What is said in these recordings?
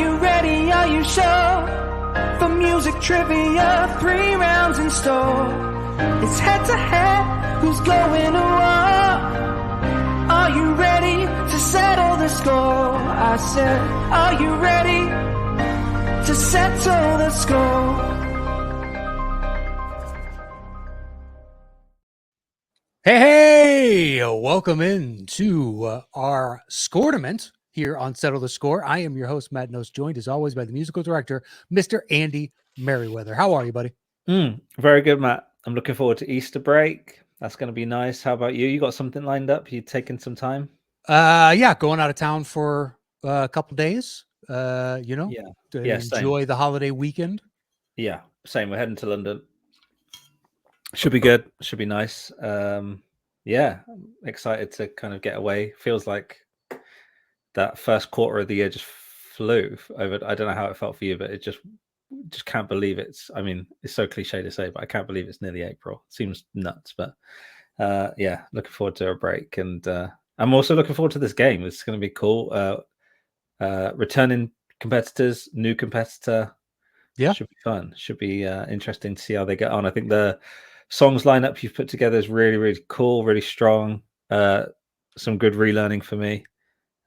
you ready? Are you sure? For music trivia, 3 rounds in store. It's head to head, who's going to war? Are you ready to settle the score? I said, are you ready to settle the score? Hey, welcome into our Score-nament here on Settle the Score. I am your host, Matt Knost, joined as always by the musical director, Mr. Andy Merryweather. How are you, buddy? Very good, Matt. I'm looking forward to Easter break. That's going to be nice. How about you? You got something lined up? You taking some time? Yeah, going out of town for a couple days, to enjoy the holiday weekend. Yeah, same. We're heading to London. Should be good. Should be nice. Yeah, I'm excited to kind of get away. Feels like that first quarter of the year just flew over. I don't know how it felt for you, but it just can't believe it's so cliche to say, but I can't believe it's nearly April. It seems nuts, but yeah, looking forward to a break. And I'm also looking forward to this game. It's going to be cool. Returning competitors, new competitor. Yeah, should be fun. Should be interesting to see how they get on. I think the songs lineup you've put together is really, really cool, really strong. Some good relearning for me.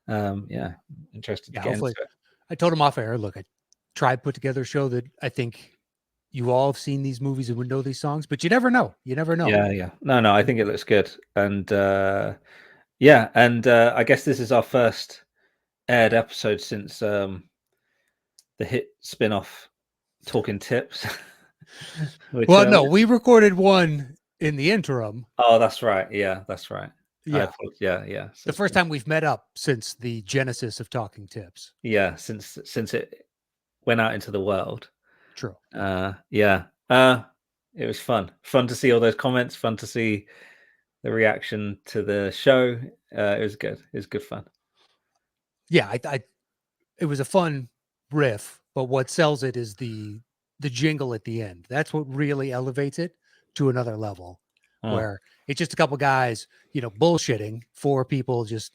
Yeah, interested to get into it. I told him off air, look, I tried to put together a show that I think you all have seen these movies and would know these songs, but you never know. You never know. Yeah. No, I think it looks good. And I guess this is our first aired episode since the hit spin-off Talking Tips. No, we recorded one in the interim. Oh, that's right. Yeah, that's right. Yeah. Yeah. The first time we've met up since the genesis of Talking Tips. Yeah, since it went out into the world. True. Yeah. It was fun to see all those comments, fun to see the reaction to the show. It was good. It was good fun. Yeah, it was a fun riff, but what sells it is the jingle at the end. That's what really elevates it to another level, where it's just a couple guys, bullshitting, 4 people just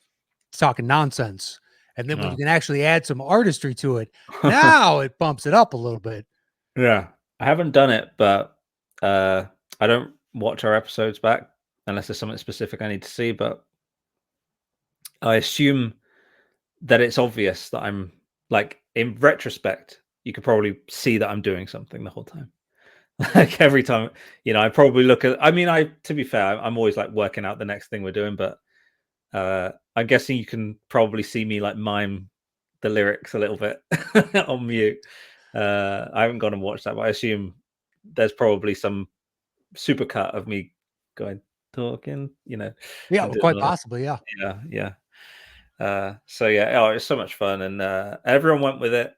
talking nonsense. And then when you can actually add some artistry to it, now it bumps it up a little bit. Yeah. I haven't done it, but I don't watch our episodes back unless there's something specific I need to see. But I assume that it's obvious that I'm, like, in retrospect, you could probably see that I'm doing something the whole time. Like every time, I probably look at, to be fair, I'm always like working out the next thing we're doing, but I'm guessing you can probably see me like mime the lyrics a little bit on mute. I haven't gone and watched that, but I assume there's probably some supercut of me going, talking, Yeah, quite possibly. Yeah. So yeah, it's so much fun, and everyone went with it.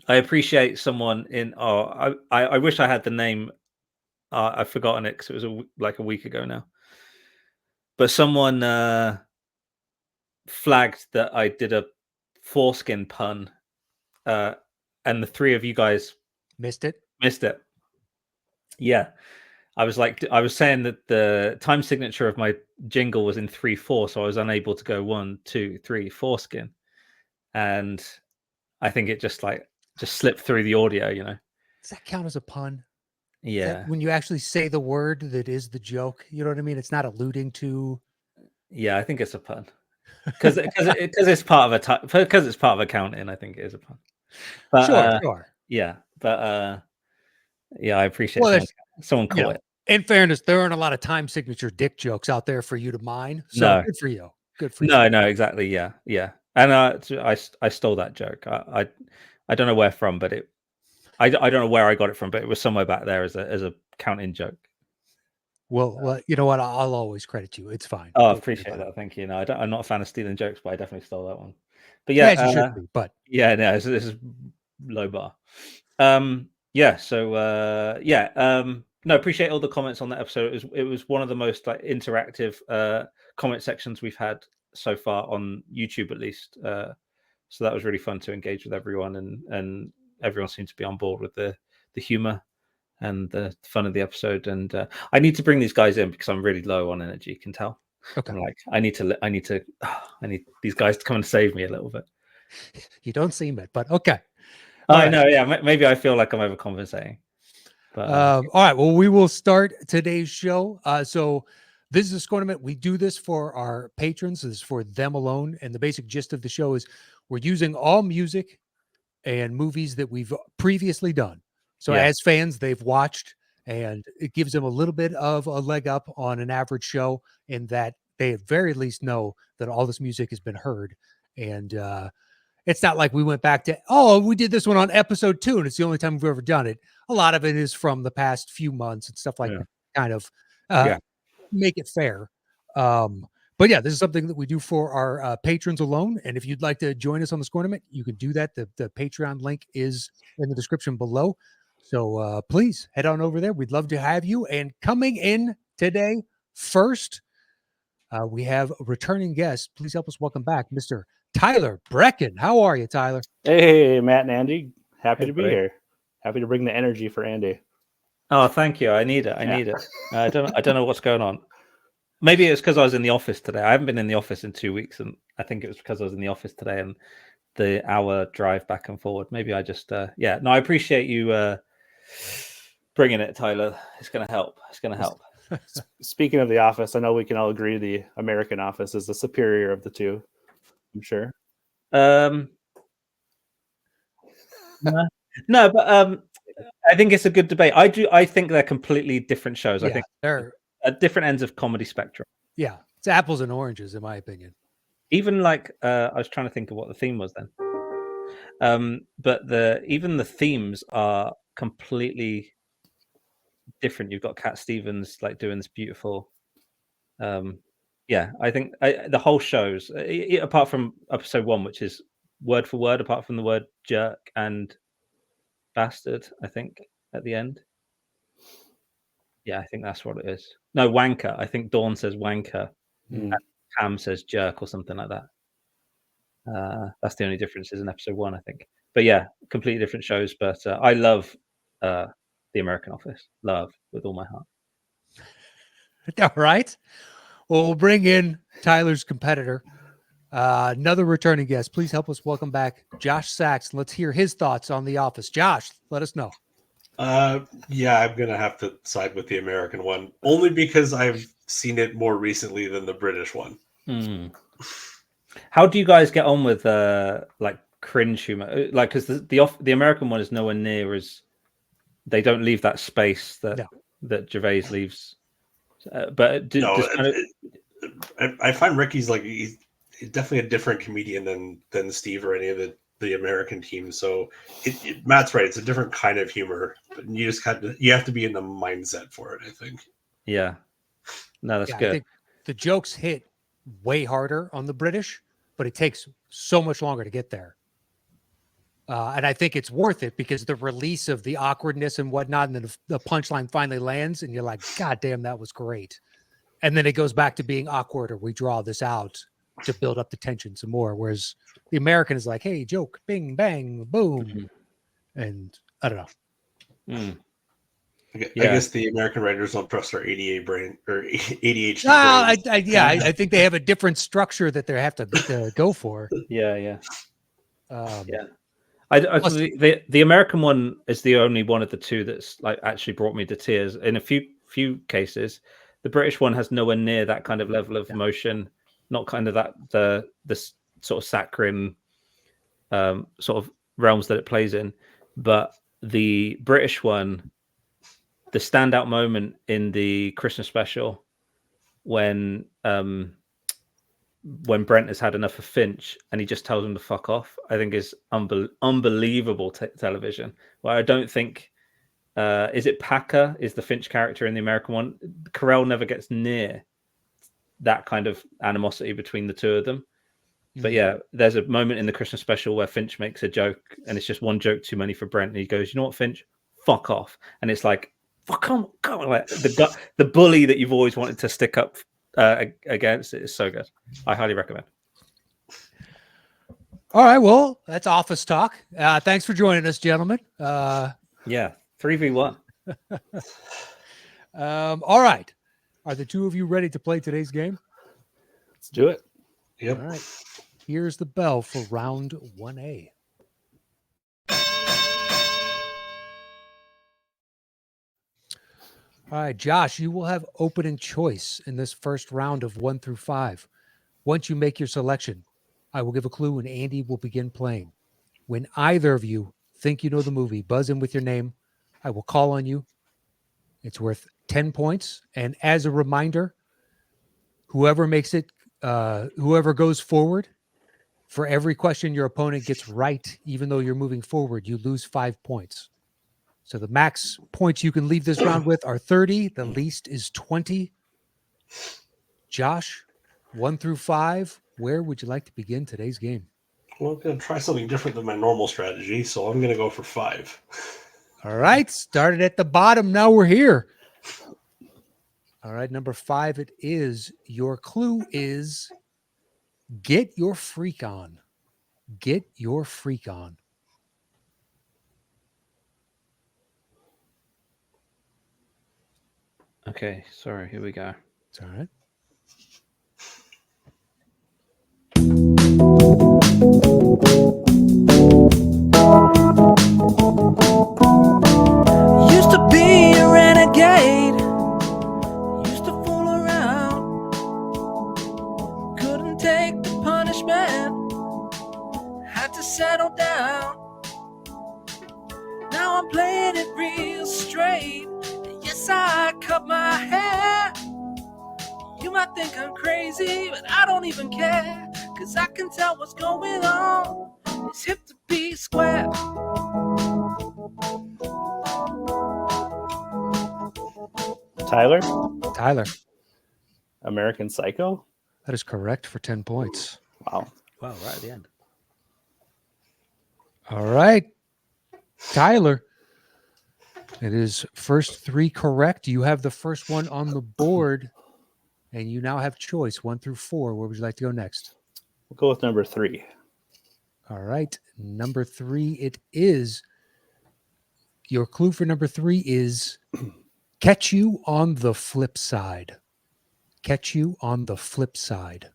I appreciate someone in. I wish I had the name. I've forgotten it because it was like a week ago now. But someone flagged that I did a foreskin pun, and the 3 of you guys missed it. Yeah, I was saying that the time signature of my jingle was in 3/4, so I was unable to go 1, 2, 3 foreskin, and I think it just slipped through the audio. Does that count as a pun? Yeah, when you actually say the word that is the joke, you know what I mean? It's not alluding to. Yeah, I think it's a pun because it's part of accounting. I think it is a pun. But, sure. Yeah, but yeah, I appreciate someone caught it. In fairness, there aren't a lot of time signature dick jokes out there for you to mine. So No. good for you. No, exactly. Yeah. And I stole that joke. I don't know where from, but I don't know where I got it from, but it was somewhere back there as a counting joke. Well, you know what? I'll always credit you. It's fine. Oh, I appreciate that. Thank you. No, I'm not a fan of stealing jokes, but I definitely stole that one. But yeah, you should be, but yeah, no, this is low bar. Yeah. So no, appreciate all the comments on that episode. It was one of the most like interactive comment sections we've had so far on YouTube, at least. So that was really fun to engage with everyone, and everyone seemed to be on board with the humor and the fun of the episode. And I need to bring these guys in because I'm really low on energy, you can tell. Okay. I'm like, I need these guys to come and save me a little bit. You don't seem it, but okay. I know. Yeah, maybe I feel like I'm overcompensating. But all right. Well, we will start today's show. So this is a Score-nament. We do this for our patrons. This is for them alone. And the basic gist of the show is we're using all music and movies that we've previously done. So as fans, they've watched, and it gives them a little bit of a leg up on an average show in that they at very least know that all this music has been heard. And it's not like we went back to, we did this one on episode 2, and it's the only time we've ever done it. A lot of it is from the past few months and stuff like that, kind of make it fair. But yeah, this is something that we do for our patrons alone. And if you'd like to join us on the Score-nament, you can do that. The Patreon link is in the description below. So please head on over there. We'd love to have you. And coming in today first, we have a returning guest. Please help us welcome back Mr. Tyler Brekken. How are you, Tyler? Hey, Matt and Andy. Happy to be buddy. here. Happy to bring the energy for Andy. Oh, thank you. I need it. I need it. I don't know what's going on. Maybe it's because I was in the office today. I haven't been in the office in 2 weeks, and I think it was because I was in the office today and the hour drive back and forward. Maybe I just No, I appreciate you bringing it, Tyler. It's going to help. It's going to help. Speaking of the office, I know we can all agree the American office is the superior of the two. I'm sure. No, but I think it's a good debate. I think they're completely different shows. I think they're at different ends of comedy spectrum. Yeah, it's apples and oranges, in my opinion. Even like I was trying to think of what the theme was then. But even the themes are completely different. You've got Cat Stevens like doing this beautiful. I think the whole shows, apart from episode 1, which is word for word, apart from the word jerk and bastard, I think at the end. Yeah, I think that's what it is. No, wanker. I think Dawn says wanker. And Cam says jerk or something like that. That's the only differences in episode 1, I think. But yeah, completely different shows. But I love The American Office. Love with all my heart. All right. Well, we'll bring in Tyler's competitor, another returning guest. Please help us welcome back Josh Saxe. Let's hear his thoughts on The Office. Josh, let us know. Yeah, I'm gonna have to side with the American one, only because I've seen it more recently than the British one. How do you guys get on with like cringe humor? Like, because the American one is nowhere near as they don't leave that space that Gervais leaves. I find Ricky's like he's definitely a different comedian than Steve or any of the American team. So Matt's right; it's a different kind of humor, but you have to be in the mindset for it. I think. Yeah, no, that's good. I think the jokes hit way harder on the British, but it takes so much longer to get there. And I think it's worth it because the release of the awkwardness and whatnot, and then the punchline finally lands, and you're like, God damn, that was great. And then it goes back to being awkward, or we draw this out to build up the tension some more. Whereas the American is like, hey, joke, bing, bang, boom. And I don't know. I guess the American writers don't trust our ADHD brain or ADHD. I think they have a different structure that they have to go for. Yeah. The American one is the only one of the two that's like actually brought me to tears. In a few cases, the British one has nowhere near that kind of level of emotion. Not kind of that the sort of saccharine sort of realms that it plays in, but the British one, the standout moment in the Christmas special when Brent has had enough of Finch and he just tells him to fuck off, I think is unbelievable television. Well, I don't think is it Packer is the Finch character in the American one. Carell never gets near that kind of animosity between the two of them. But yeah, there's a moment in the Christmas special where Finch makes a joke and it's just one joke too many for Brent. And he goes, you know what, Finch? Fuck off. And it's like, fuck on, like the bully that you've always wanted to stick up against. It is so good. I highly recommend. All right, well, that's Office Talk. Thanks for joining us, gentlemen. 3v1. All right. Are the two of you ready to play today's game? Let's do it. Yep. All right. Here's the bell for round 1A. All right, Josh, you will have opening choice in this first round of 1 through 5. Once you make your selection, I will give a clue and Andy will begin playing. When either of you think you know the movie, buzz in with your name. I will call on you. It's worth 10 points. And as a reminder, whoever goes forward, for every question your opponent gets right, even though you're moving forward, you lose 5 points. So the max points you can leave this round with are 30. The least is 20. Josh, 1 through 5, where would you like to begin today's game? Well, I'm going to try something different than my normal strategy, so I'm going to go for 5. All right, started at the bottom. Now we're here. All right, number 5 it is. Your clue is get your freak on. Get your freak on. Okay, sorry, here we go. It's all right. Used to be a renegade, used to fool around, couldn't take the punishment, had to settle down. Now I'm playing it real straight, yes I cut my hair. You might think I'm crazy, but I don't even care, 'cause I can tell what's going on. It's hip to be square. Tyler, American Psycho. That is correct for 10 points. Wow. Wow, right at the end. All right, Tyler. It is first 3 correct. You have the first one on the board, and you now have choice 1 through 4. Where would you like to go next? We'll go with number 3. All right, number 3 it is. Your clue for number 3 is catch you on the flip side. Catch you on the flip side.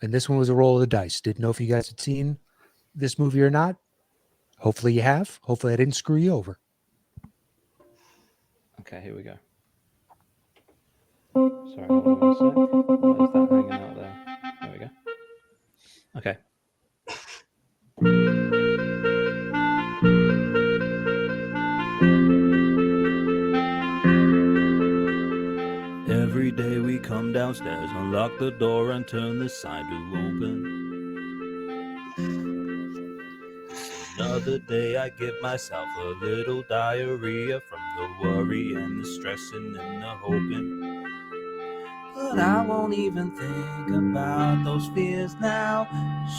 And this one was a roll of the dice. Didn't know if you guys had seen this movie or not. Hopefully you have. Hopefully I didn't screw you over. Okay, here we go. Sorry, hold on a sec. Where's that hanging out there? There we go. Okay. Every day we come downstairs, unlock the door and turn the side door open. Another day I give myself a little diarrhea from the worry and the stressing and the hoping. But I won't even think about those fears now.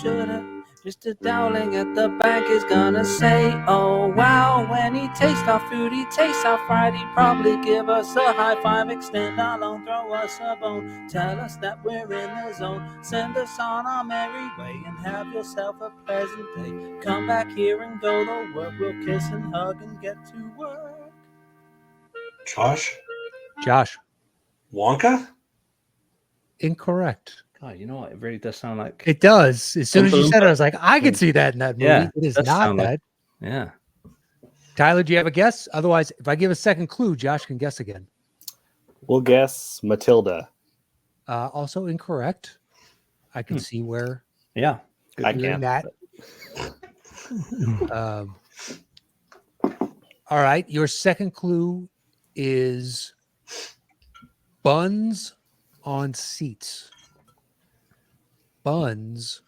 Should've. Mr. Dowling at the bank is gonna say, oh wow, when he tastes our food, he tastes our fried, he'd probably give us a high five, extend our loan, throw us a bone, tell us that we're in the zone, send us on our merry way, and have yourself a pleasant day. Come back here and go to work, we'll kiss and hug and get to work. Josh. Wonka? Incorrect. God, you know what? It really does sound like... It does. As soon as you said it, I was like, I could see that in that movie. Yeah, it is does not sound that. like- Yeah. Tyler, do you have a guess? Otherwise, if I give a second clue, Josh can guess again. We'll guess Matilda. Also incorrect. I can see where Yeah. I you're doing can't. that. All right. Your second clue is buns on seats. Buns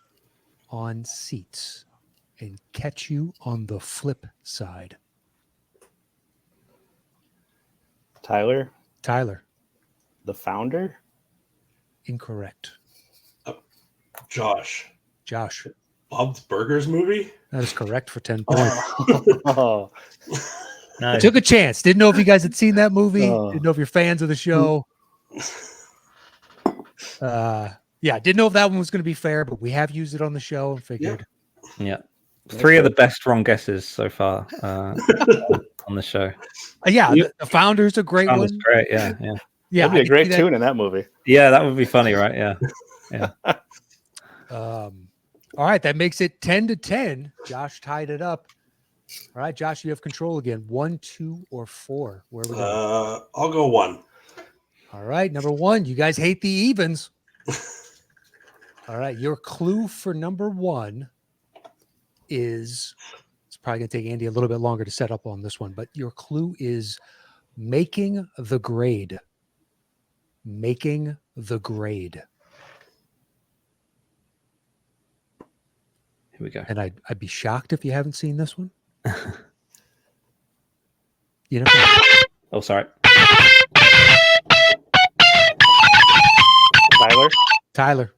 on seats, and catch you on the flip side. Tyler, The Founder. Incorrect. Josh. Bob's Burgers movie? That is correct for 10 points. Oh, I took a chance. Didn't know if you guys had seen that movie. Oh. Didn't know if you're fans of the show. Yeah, didn't know if that one was going to be fair, but we have used it on the show and figured. Yeah. 3 of the best wrong guesses so far on the show. Yeah, the Founder's a great Founder's one. great. Yeah, yeah. Yeah, That'd be a I great could see tune in that movie. Yeah, that would be funny, right? Yeah. that. All right, that makes it 10-10. Josh tied it up. All right, Josh, you have control again. 1, 2, or 4. Where are we going? I'll go 1. All right, number 1. You guys hate the evens. All right, your clue for number 1 is, it's probably going to take Andy a little bit longer to set up on this one, but your clue is making the grade. Making the grade. Here we go. And I'd be shocked if you haven't seen this one. You know. Oh, sorry. Tyler.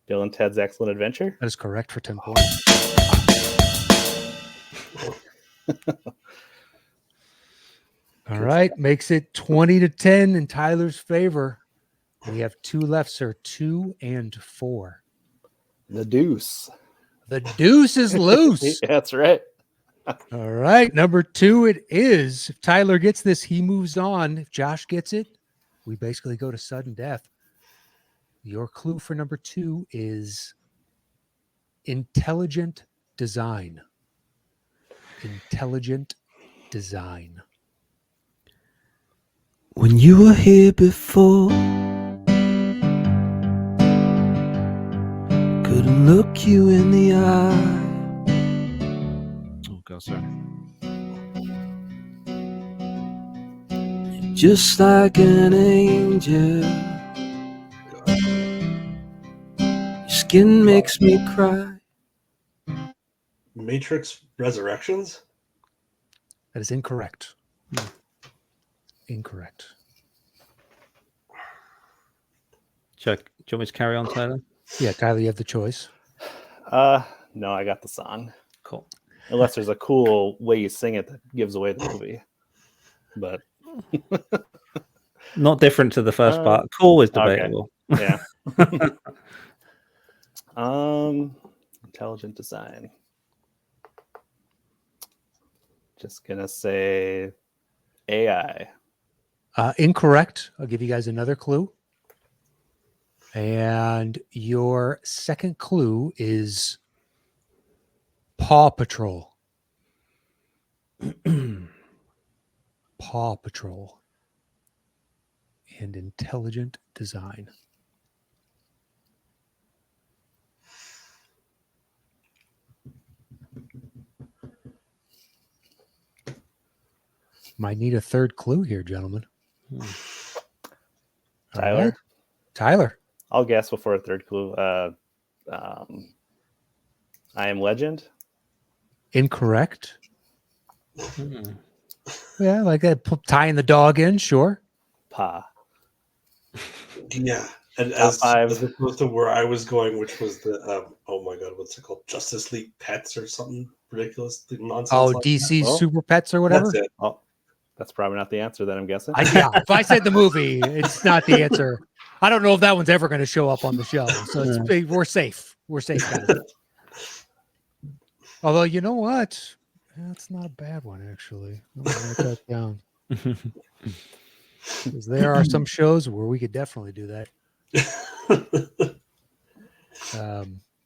Bill and Ted's Excellent Adventure. That is correct for 10 points. All right, makes it 20-10 in Tyler's favor. We have 2 left, sir. 2 and 4. The Deuce. The deuce is loose. That's right. All right, number 2 it is. If Tyler gets this, he moves on. If Josh gets it, we basically go to sudden death. Your clue for number 2 is intelligent design. Intelligent design. When you were here before, couldn't look you in the eye. Oh, God, sorry. Just like an angel, your skin makes me cry. Matrix Resurrections? That is incorrect. Incorrect. Chuck, do you want me to carry on, Tyler? Yeah, Tyler, you have the choice. No, I got the song. Cool. Unless there's a cool way you sing it that gives away the movie. But Not different to the first part. Cool is okay. debatable. yeah. Intelligent design. Just gonna say AI. Incorrect. I'll give you guys another clue. And your second clue is Paw Patrol. Paw Patrol. And intelligent design. Might need a third clue here, gentlemen. All Tyler? right. Tyler. I'll guess before a third clue. I Am Legend. Incorrect. Yeah, like that. Tying the dog in, sure. Pa. Yeah. And Top as five. opposed to where I was going, which was the, oh my God, what's it called? Justice League Pets or something ridiculous nonsense. Oh, like DC Oh, Super Pets or whatever. That's it. Oh, that's probably not the answer. Then I'm guessing. Yeah, if I said the movie, it's not the answer. I don't know if that one's ever going to show up on the show. So we're safe. We're safe, guys. Although, you know what? That's not a bad one, actually. I'm going to write that down. Because there are some shows where we could definitely do that.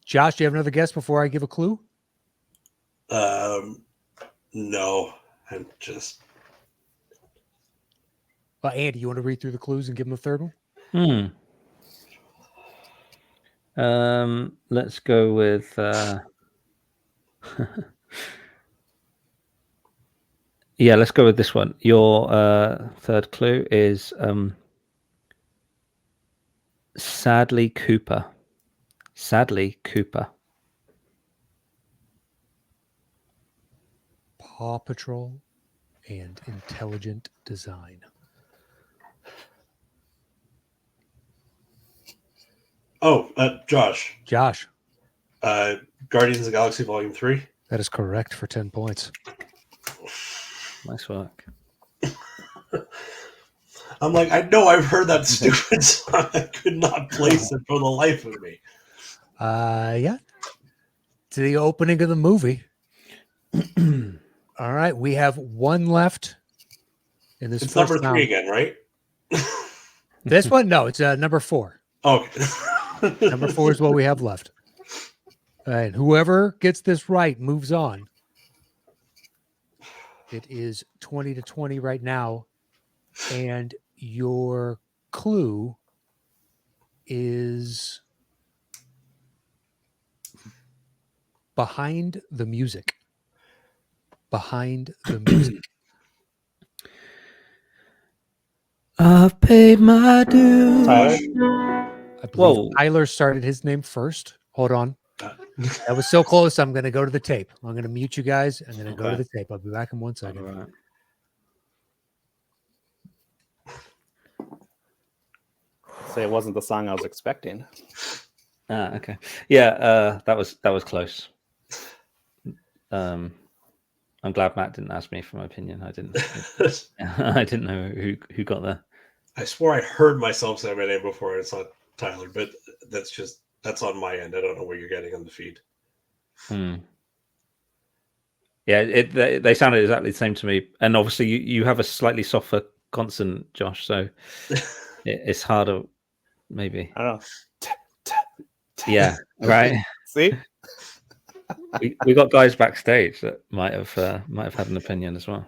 Josh, do you have another guess before I give a clue? No, I'm just. Andy, you want to read through the clues and give him a third one? Let's go with yeah, let's go with this one. Your third clue is Sadly Cooper. Sadly Cooper. Paw Patrol and intelligent design. Oh, Josh. Josh. Guardians of the Galaxy Volume 3. That is correct for 10 points. Nice work. I'm like, I know I've heard that stupid song. I could not place it for the life of me. Yeah. To the opening of the movie. All right, we have one left in this It's first number 3 round. again, right? This one, no, it's number 4. Okay. Number 4 is what we have left. All right, whoever gets this right moves on. It is 20-20 right now, and your clue is behind the music. Behind the music. I've paid my dues. Tyler? I believe Whoa. Tyler started his name first. Hold on. That was so close. I'm going to go to the tape. I'm going to mute you guys. I'm going to go to Okay. the tape. I'll be back in 1 second. All right. Say it wasn't the song I was expecting. Okay. Yeah, that was close. I'm glad Matt didn't ask me for my opinion. I didn't know who got there. I swore I heard myself say my name before. It's not Tyler, but that's on my end. I don't know what you're getting on the feed. Yeah, they sounded exactly the same to me. And obviously, you have a slightly softer consonant, Josh, so it's harder, maybe. I don't know. Yeah, right. See? We got guys backstage that might have had an opinion as well.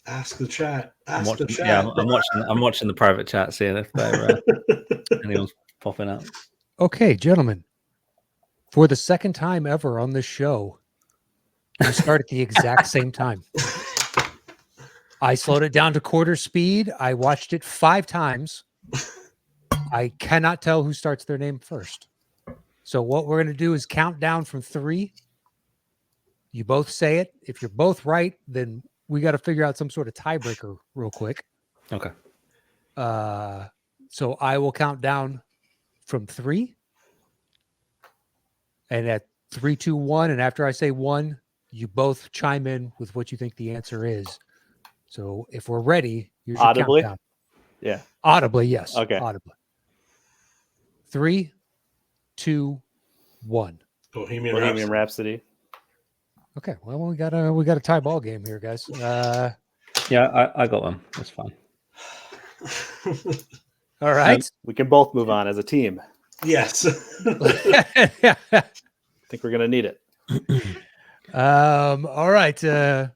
Ask the chat. I'm Ask the watching, chat. yeah, I'm watching the private chat, seeing if they're anyone's popping up. Okay, gentlemen. For the second time ever on this show, we start at the exact same time. I slowed it down to quarter speed. I watched it 5 times. I cannot tell who starts their name first. So what we're going to do is count down from 3. You both say it. If you're both right, then we got to figure out some sort of tiebreaker real quick. Okay. So I will count down from 3. And at 3, 2, 1, and after I say 1, you both chime in with what you think the answer is. So if we're ready, here's your Audibly? countdown. Yeah. Audibly, yes. Okay. Audibly. 3, 2, 1. Bohemian Rhapsody. Okay. Well, we got a tie ball game here, guys. Yeah, I got one. That's fine. All right. We can both move on as a team. Yes. I think we're gonna need it. All right. So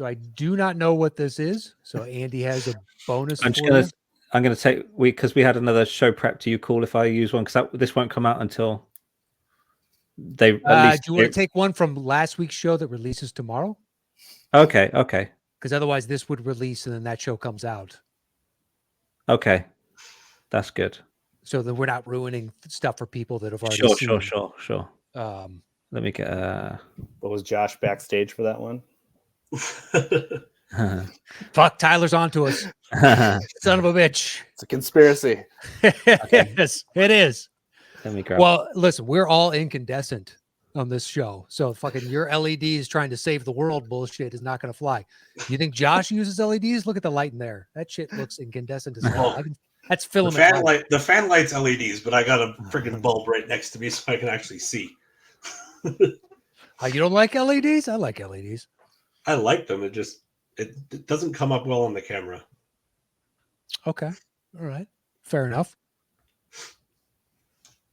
I do not know what this is. So Andy has a bonus. I'm gonna take because we had another show prep. Do you cool if I use one? Because this won't come out until they. At least do you want to take one from last week's show that releases tomorrow? Okay. Because otherwise, this would release and then that show comes out. Okay, that's good. So that we're not ruining stuff for people that have already seen. Sure. Let me get. What was Josh backstage for that one? Fuck, Tyler's onto us. Son of a bitch. It's a conspiracy. Yes, it is. Let me grab. Well, listen, we're all incandescent on this show. So fucking your LEDs trying to save the world bullshit is not going to fly. You think Josh uses LEDs? Look at the light in there. That shit looks incandescent as hell. That's filament. The fan lights LEDs, but I got a freaking bulb right next to me so I can actually see. You don't like LEDs? I like LEDs. I like them. It doesn't come up well on the camera. Okay. All right. Fair enough.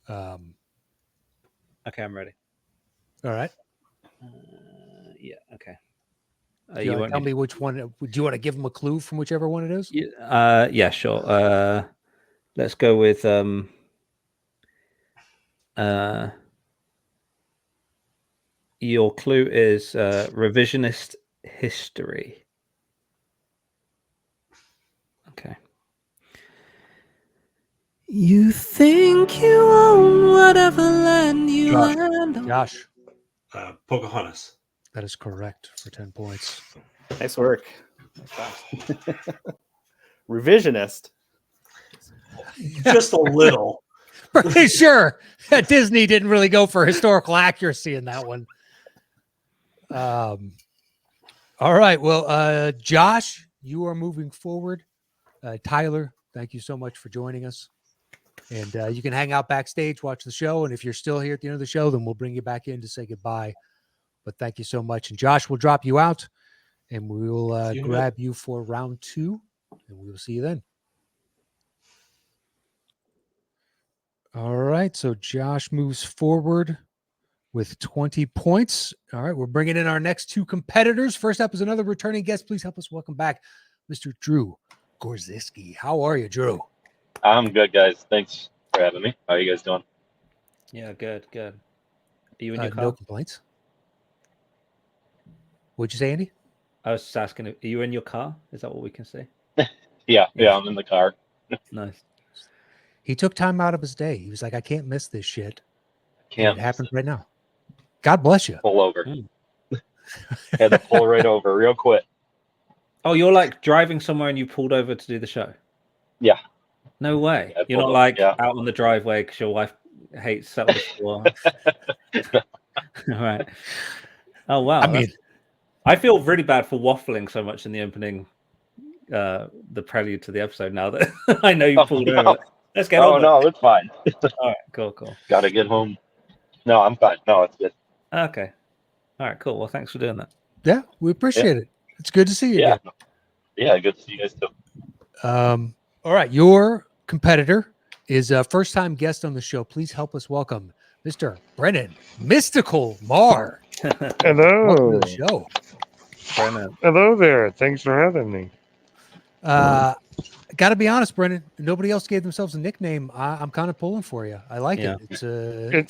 Okay, I'm ready. All right. Yeah. Okay. Do you want to tell me which one? Do you want to give them a clue from whichever one it is? Yeah, sure. Let's go with your clue is revisionist history. Okay. You think you own whatever land you land on. Josh. Pocahontas. That is correct for 10 points. Nice work. Revisionist. Just a little. Pretty sure that Disney didn't really go for historical accuracy in that one. All right. Well, Josh, you are moving forward. Tyler, thank you so much for joining us. And you can hang out backstage, watch the show. And if you're still here at the end of the show, then we'll bring you back in to say goodbye. But thank you so much. And Josh will drop you out, and we will grab you for round 2, and we will see you then. All right. So Josh moves forward with 20 points. All right. We're bringing in our next 2 competitors. First up is another returning guest. Please help us welcome back Mr. Drew Gorczycki. How are you, Drew? I'm good, guys. Thanks for having me. How are you guys doing? Yeah, good. Are you in your car? No complaints. What'd you say, Andy? I was just asking, are you in your car? Is that what we can say? Yeah, I'm in the car. Nice. He took time out of his day. He was like, I can't miss this shit. Can't It happened right now. God bless you. pull over. Mm. Had to pull right over real quick. Oh, you're like driving somewhere and you pulled over to do the show? Yeah. No way. Yeah, You're not pulled like over, out on the driveway because your wife hates settling the score. All right. Oh, wow. I mean, I feel really bad for waffling so much in the opening, the prelude to the episode now that I know you pulled over. Let's get on. No, it's fine. All right, cool. Gotta get home. No, I'm fine. No, it's good. Okay. All right, cool. Well, thanks for doing that. yeah, we appreciate it. It's good to see you Yeah. again. Yeah, good to see you guys too. All right. Your competitor is a first-time guest on the show. Please help us welcome Mr. Brennen Mystical Marr. Hello. Welcome to the show. Brennan. Hello there. Thanks for having me. Got to be honest, Brennan. Nobody else gave themselves a nickname. I'm kind of pulling for you. I like Yeah. it. It's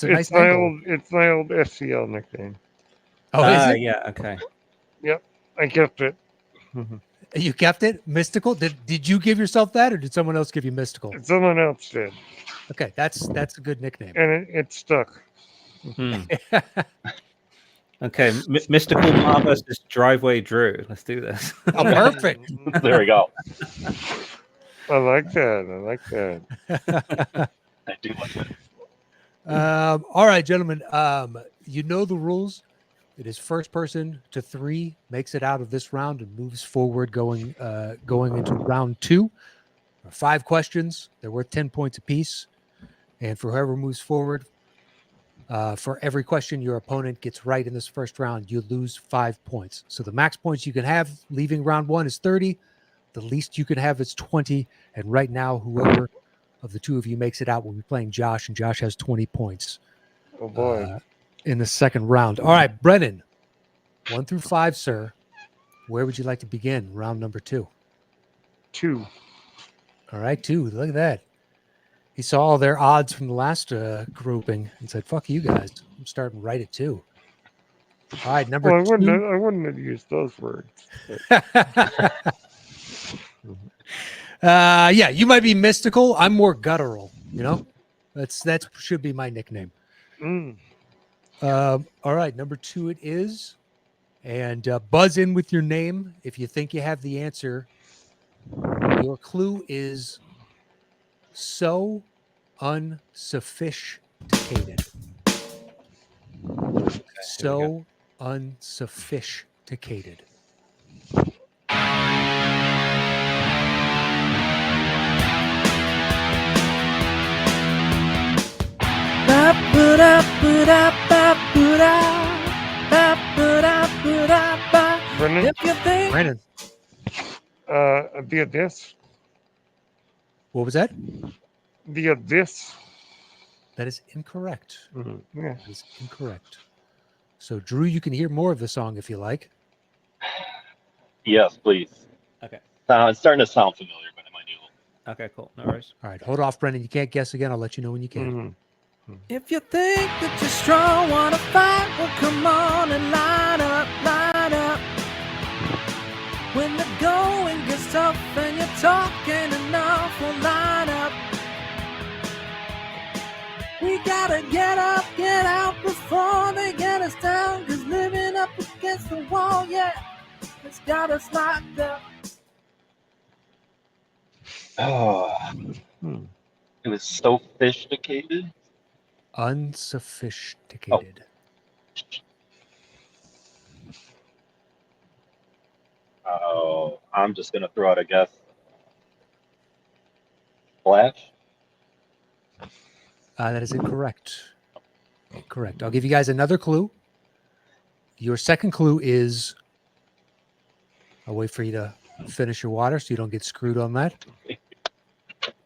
a nice my angle. it's my old SCL nickname. Oh, is it? Yeah, okay. I kept it. You kept it? Mystical? Did you give yourself that, or did someone else give you Mystical? Someone else did, Okay, that's a good nickname. and it stuck. Okay, Mystical Marr versus Driveway Drew. Let's do this. Oh, perfect. There we go. I like that. I do like that. All right, gentlemen. You know the rules. It is first person to 3 makes it out of this round and moves forward, going into round 2. 5 questions. They're worth 10 points apiece, and for whoever moves forward, for every question your opponent gets right in this first round, you lose 5 points. So the max points you can have leaving round 1 is 30. The least you can have is 20. And right now, whoever of the 2 of you makes it out will be playing Josh, and Josh has 20 points. Oh boy. In the second round. All right, Brennen, 1 through 5, sir. Where would you like to begin? Round number 2. 2. All right, 2. Look at that. He saw all their odds from the last grouping and said, "Fuck you guys. I'm starting right at 2." All right, number 2. I wouldn't have used those words. Yeah, you might be mystical. I'm more guttural. You know, that should be my nickname. All right, number 2 it is, and buzz in with your name if you think you have the answer. Your clue is so unsophisticated. So unsophisticated. Brennan, If you think Brandon, the abyss. what was that? The abyss. That is incorrect. Yeah. That is incorrect. So, Drew, you can hear more of the song if you like. Yes, please. Okay. It's starting to sound familiar, but it might be a little. Okay, cool. No worries. All right, hold off, Brendan. You can't guess again. I'll let you know when you can. Mhm. If you think that you're strong, wanna fight, well come on and line up, line up. When the going gets tough and you're talking enough, well line up. We gotta get up, get out before they get us down, 'cause living up against the wall, yeah, it's got us locked up. Oh, it was sophisticated. Unsophisticated. Oh, I'm just gonna throw out a guess. Flash. That is incorrect. Correct. I'll give you guys another clue. Your second clue is, I'll wait for you to finish your water so you don't get screwed on that.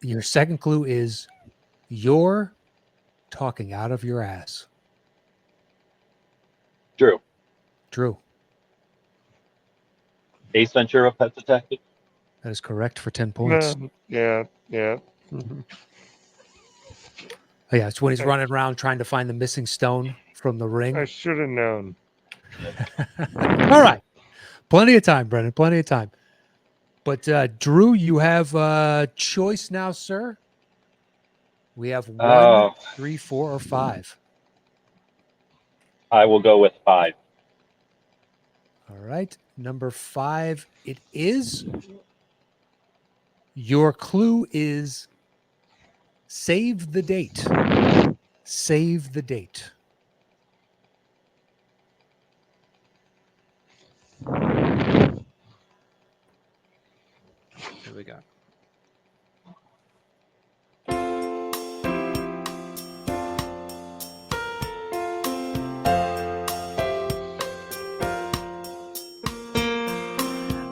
Your second clue is you're talking out of your ass. Drew. Drew. Ace Ventura, Pet Detective. That is correct for 10 points. Yeah. Mhm. Oh, yeah, it's when he's running around trying to find the missing stone from the ring. I should have known. All right. Plenty of time, Brennan. Plenty of time. But Drew, you have a choice now, sir. We have 1, 3, 4, or 5. I will go with 5. All right. Number 5, it is. Your clue is save the date. Save the date. Here we go.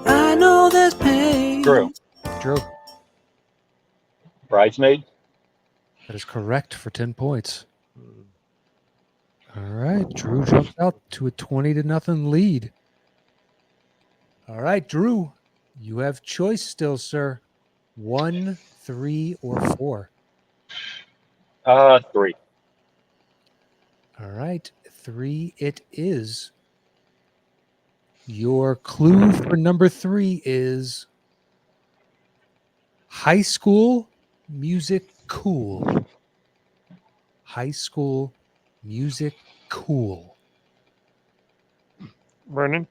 I know there's pain. Drew. Drew. Bridesmaid. That is correct for 10 points. All right. Drew jumps out to a 20-0 lead. All right, Drew, you have choice still, sir. 1, 3, or 4. 3. All right. 3 it is. Your clue for number 3 is High School Music Cool. High School Music Cool. Brennan,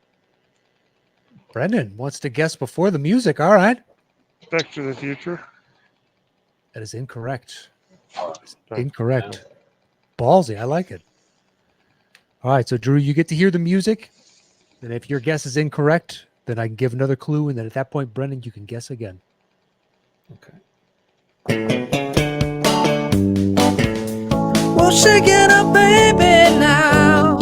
Brendan wants to guess before the music. All right. Back to the Future. That is incorrect. Okay. Incorrect. Ballsy. I like it. All right. So, Drew, you get to hear the music. And if your guess is incorrect, then I can give another clue. And then at that point, Brendan, you can guess again. Okay. Well, shake it up, baby, now.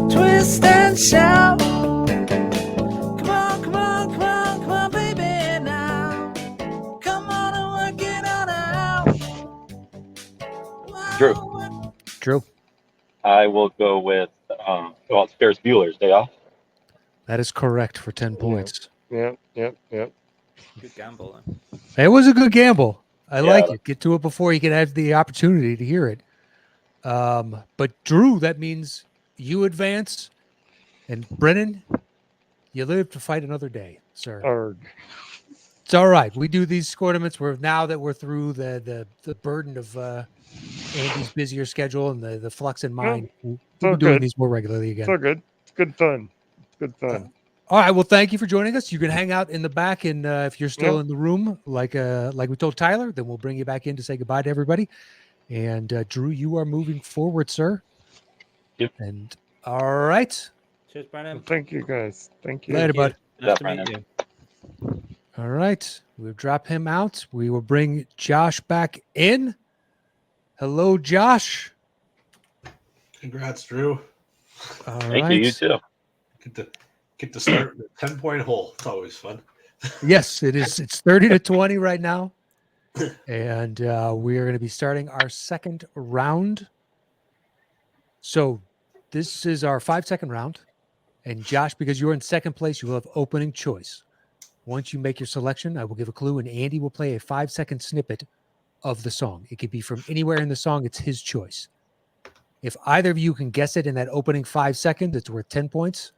Twist and shout. Come on, come on, come on, come on, baby, now. Come on and work it on out. Drew. Drew. I will go with it's Ferris Bueller's Day Off. That is correct for 10 points. Yep. Good gamble. Then. It was a good gamble. I Yeah. like it. Get to it before you can have the opportunity to hear it. But Drew, that means you advance. And Brennan, you live to fight another day, sir. Arg. It's all right. We do these score-naments now that we're through the burden of Andy's busier schedule and the flux in mind. We'll be all doing good. these more regularly again. It's all good. It's good fun. Good fun. All right. Well, thank you for joining us. You can hang out in the back, and if you're still Yep. in the room, like we told Tyler, then we'll bring you back in to say goodbye to everybody. And Drew, you are moving forward, sir. Yep. And all right. Cheers, Brennan. Thank you, guys. Thank you. Later, bud. Nice to Yeah, meet Brennan. you. All right. We'll drop him out. We will bring Josh back in. Hello, Josh. Congrats, Drew. All Thank right. you. You too. Get to start with a 10-point hole. It's always fun. Yes, it is. It's 30-20 right now. And we are going to be starting our second round. So this is our 5-second round. And Josh, because you're in second place, you will have opening choice. Once you make your selection, I will give a clue, and Andy will play a 5-second snippet of the song. It could be from anywhere in the song. It's his choice. If either of you can guess it in that opening 5 seconds, it's worth 10 points.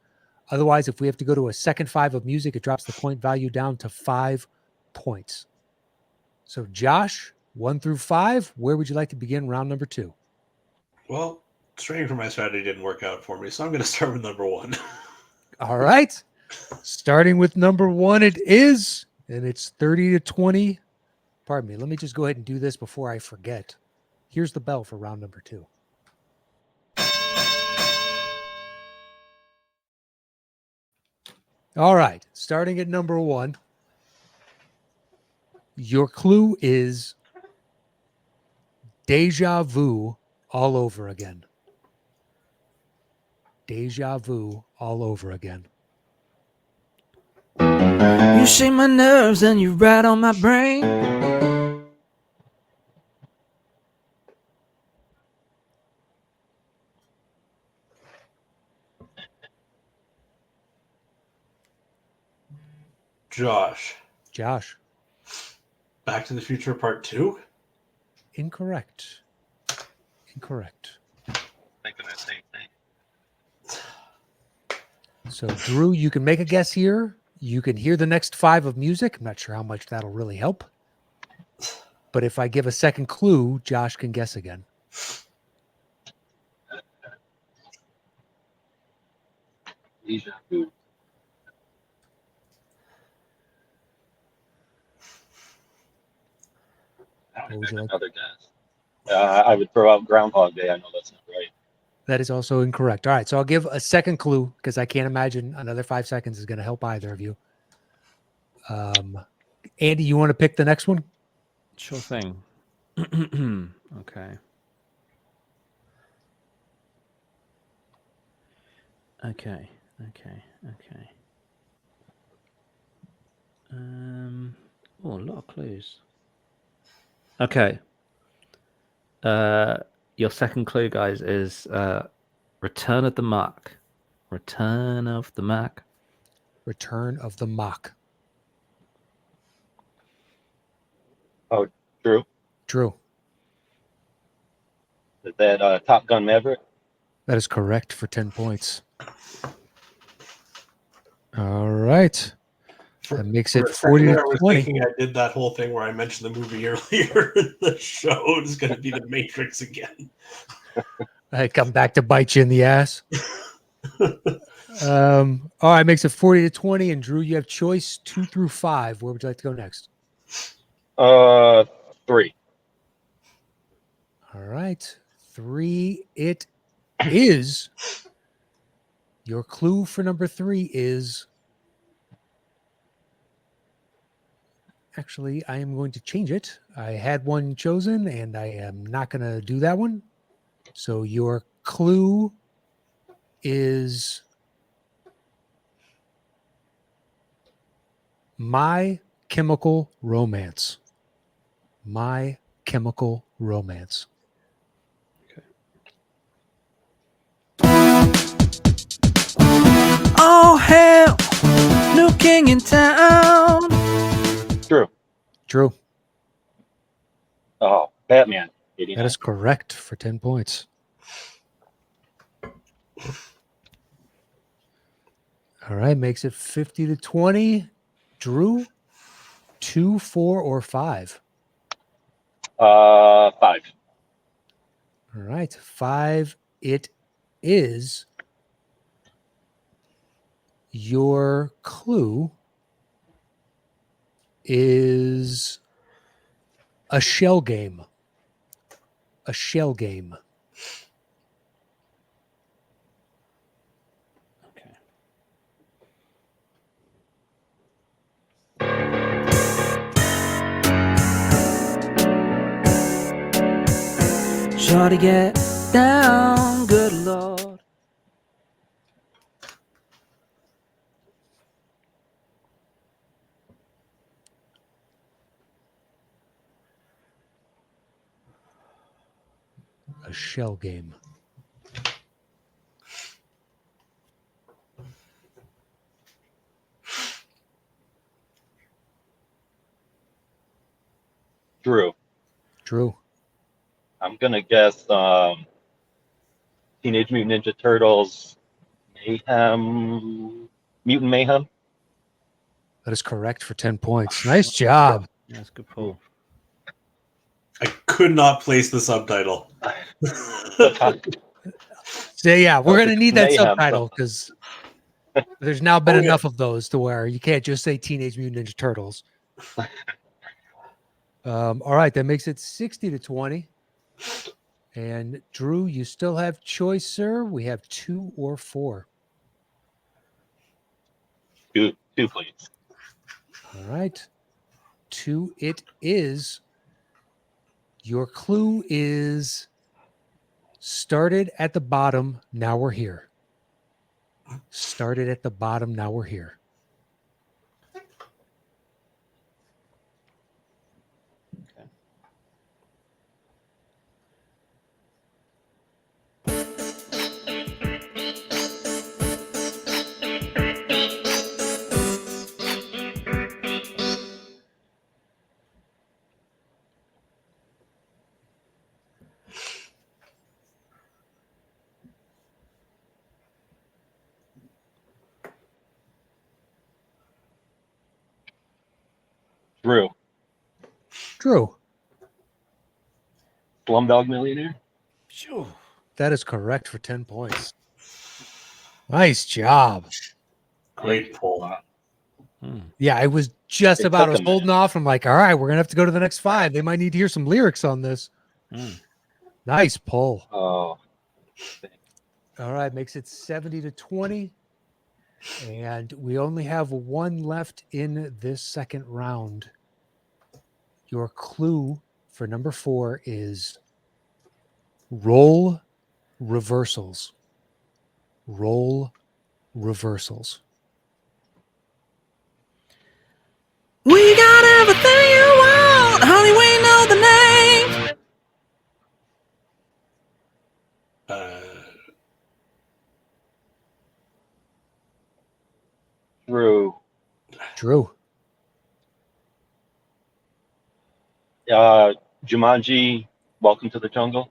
Otherwise, if we have to go to a second 5 of music, it drops the point value down to 5 points. So, Josh, 1 through 5, where would you like to begin round number 2? Well, straying from my strategy didn't work out for me, so I'm going to start with number 1. All right. Starting with number 1, it is, and it's 30-20. Pardon me. Let me just go ahead and do this before I forget. Here's the bell for round number 2. All right. Starting at number 1. Your clue is Deja vu all over again. Deja vu all over again. You shake my nerves and you rat on my brain. Josh. Josh. Back to the Future Part 2? Incorrect. Incorrect. Thinking the same thing. So, Drew, you can make a guess here. You can hear the next 5 of music. I'm not sure how much that'll really help. But if I give a second clue, Josh can guess again. Deja vu. I What don't would even you like? another guess. I would throw out Groundhog Day. I know that's not right. That is also incorrect. All right. So I'll give a second clue because I can't imagine another 5 seconds is going to help either of you. Andy, you want to pick the next one? Sure thing. Okay. Okay. Oh, a lot of clues. Okay. Your second clue, guys, is Return of the Mack. Return of the Mack. Return of the Mack. Oh, Drew, Drew. is that Top Gun Maverick? That is correct for 10 points. All right. That makes it For a second 40 there, to I was 20. thinking I did that whole thing where I mentioned the movie earlier in the show. It's going to be The Matrix again. I come back to bite you in the ass. All right, makes it 40 to 20. And Drew, you have choice 2 through 5. Where would you like to go next? 3. All right. 3 it is. Your clue for number 3 is actually, I am going to change it. I had one chosen and I am not going to do that one. So your clue is My Chemical Romance. My Chemical Romance. Oh hell, new king in town. Drew. Drew, Oh, Batman. 89. that is correct for 10 points. All right, makes it 50 to 20. Drew, 2, 4, or 5? 5. All right, 5 it is. Your clue is a shell game. A shell game. Okay. Shorty get down, good lord. A shell game. Drew. Drew. I'm gonna guess Teenage Mutant Ninja Turtles Mayhem. Mutant Mayhem. That is correct for 10 points. Nice job. That's a good pull. I could not place the subtitle. So yeah, we're going to need that Mayhem, subtitle because there's now been Oh, yeah. enough of those to where you can't just say Teenage Mutant Ninja Turtles. All right, that makes it 60 to 20. And Drew, you still have choice, sir. We have 2 or 4. 2, please. All right. 2 it is. Your clue is started at the bottom, now we're here. Started at the bottom, now we're here. Drew. Drew. Slumdog Millionaire. That is correct for 10 points. Nice job. Great pull. Yeah, I was just It about, I took was a holding off. I'm like, all right, we're going to have to go to the next 5. They might need to hear some lyrics on this. Nice pull. Oh, All right, makes it 70-20. And we only have one left in this second round. Your clue for number 4 is roll reversals. Roll reversals. We got everything you want, honey, we know the name. Drew. Drew. Jumanji. Welcome to the Jungle.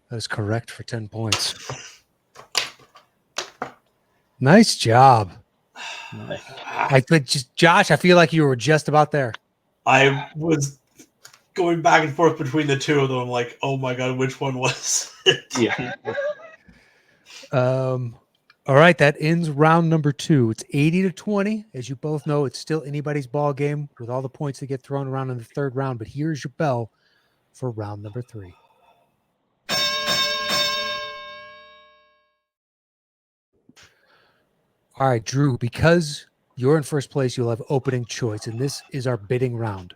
That is correct for 10 points. Nice job. Josh, I feel like you were just about there. I was going back and forth between the two of them. I'm like, oh my god, which one was it? Yeah. All right, that ends round number 2. It's 80-20. As you both know, it's still anybody's ball game with all the points that get thrown around in the third round. But here's your bell for round number 3. All right, Drew, because you're in first place, you'll have opening choice, and this is our bidding round.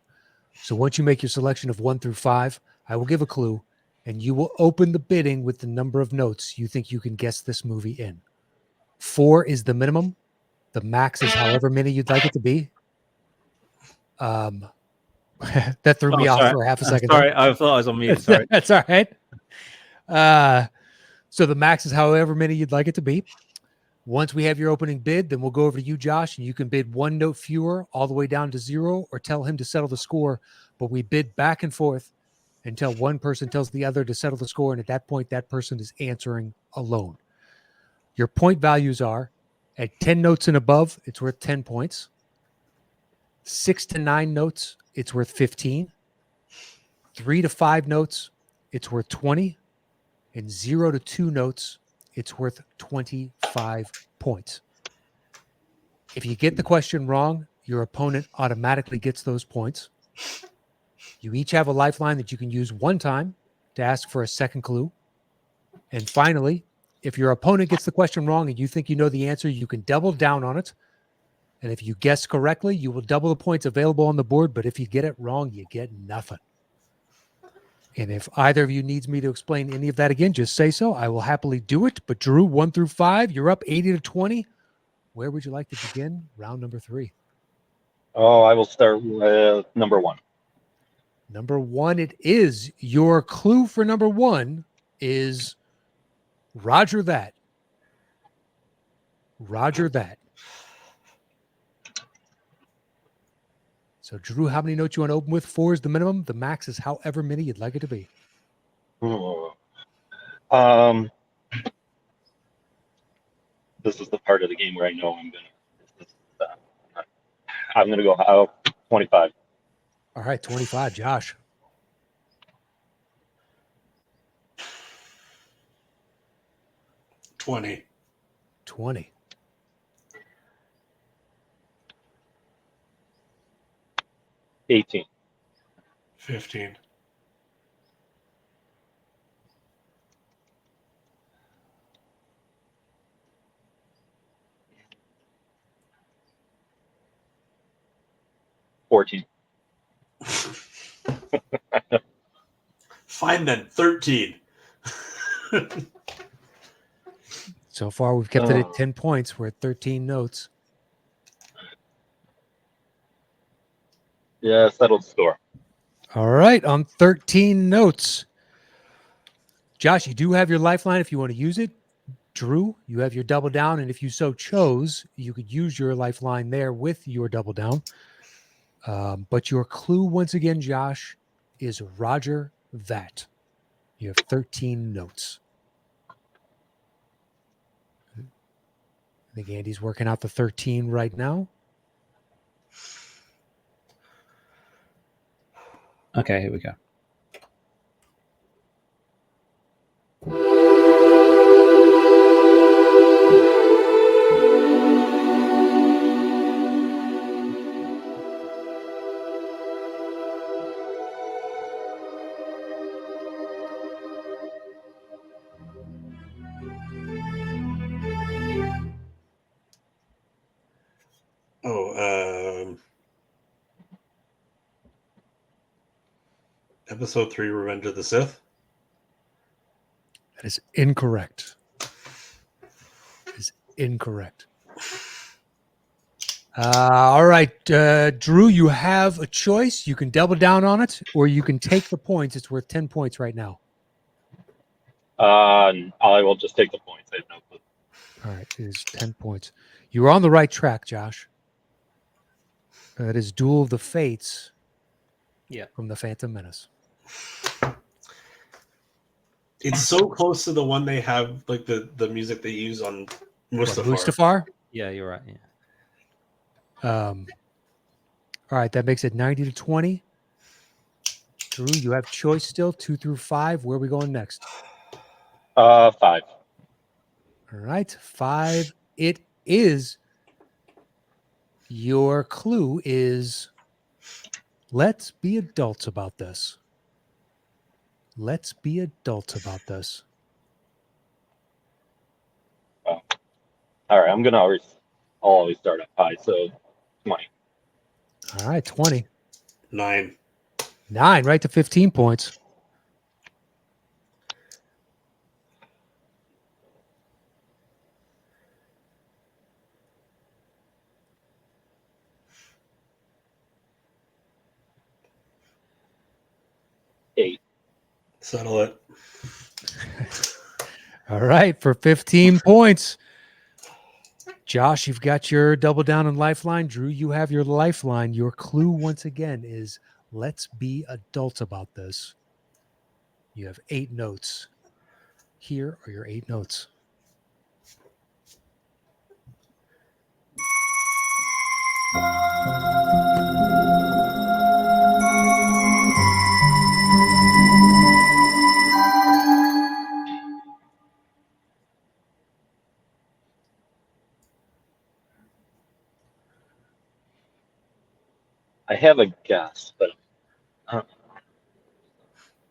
So once you make your selection of 1 through 5, I will give a clue, and you will open the bidding with the number of notes you think you can guess this movie in. 4 is the minimum. The max is however many you'd like it to be. That threw me off for half a second. Sorry, I thought I was on mute. Sorry. That's all right. So the max is however many you'd like it to be. Once we have your opening bid, then we'll go over to you, Josh, and you can bid 1 note fewer all the way down to 0 or tell him to settle the score. But we bid back and forth until one person tells the other to settle the score. And at that point, that person is answering alone. Your point values are at 10 notes and above, it's worth 10 points. 6 to 9 notes, it's worth 15. 3 to 5 notes, it's worth 20. And 0 to 2 notes, it's worth 25 points. If you get the question wrong, your opponent automatically gets those points. You each have a lifeline that you can use one time to ask for a second clue. And finally, if your opponent gets the question wrong and you think you know the answer, you can double down on it. And if you guess correctly, you will double the points available on the board. But if you get it wrong, you get nothing. And if either of you needs me to explain any of that again, just say so. I will happily do it. But Drew, 1 through 5, you're up 80-20. Where would you like to begin? Round number 3. Oh, I will start with number 1. Number 1, it is. Your clue for number 1 is Roger that. Roger that. So, Drew, how many notes you want to open with? 4 is the minimum. The max is however many you'd like it to be. This is the part of the game where I know I'm gonna go 25. All right, 25, Josh. 20. 20. 18. 15. 14. Fine then, 13. So far, we've kept it at 10 points. We're at 13 notes. Yeah, settled score. All right, on 13 notes. Josh, you do have your lifeline if you want to use it. Drew, you have your double down, and if you so chose, you could use your lifeline there with your double down. But your clue, once again, Josh, is Roger that. You have 13 notes. I think Andy's working out the 13 right now. Okay, here we go. Episode 3, Revenge of the Sith. That is incorrect. That is incorrect. All right, Drew, you have a choice. You can double down on it, or you can take the points. It's worth 10 points right now. I will just take the points. I have no clue. All right, it is 10 points. You're on the right track, Josh. That is Duel of the Fates. Yeah. From the Phantom Menace. It's so close to the one they have, like the music they use on Mustafar. Mustafar? Yeah, you're right. Yeah. All right, that makes it 90 to 20. Drew, you have choice still, 2 through 5. Where are we going next? 5. All right, 5. It is. Your clue is, let's be adults about this. Let's be adults about this. All right, I'll always start up high, so 20. All right, 20. 9. 9, right to 15 points. Eight. Settle it. All right, for 15 points. Josh, you've got your double down and lifeline. Drew, you have your lifeline. Your clue, once again, is let's be adults about this. You have 8 notes. Here are your 8 notes. I have a guess, but I don't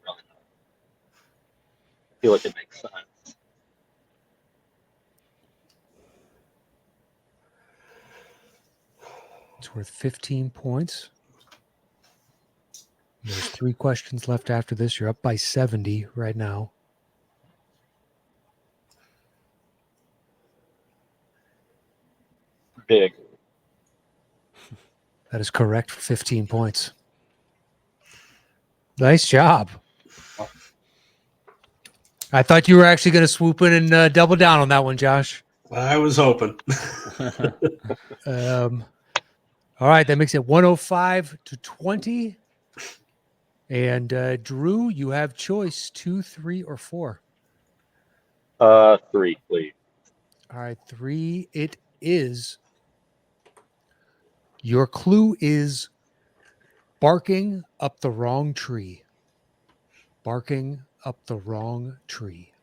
really know. I feel like it makes sense. It's worth 15 points. There's 3 questions left after this. You're up by 70 right now. Big. That is correct for 15 points. Nice job. I thought you were actually going to swoop in and double down on that one, Josh. I was hoping. All right, that makes it 105 to 20. And Drew, you have choice 2, 3, or 4. 3, please. All right, 3 it is. Your clue is barking up the wrong tree. Barking up the wrong tree.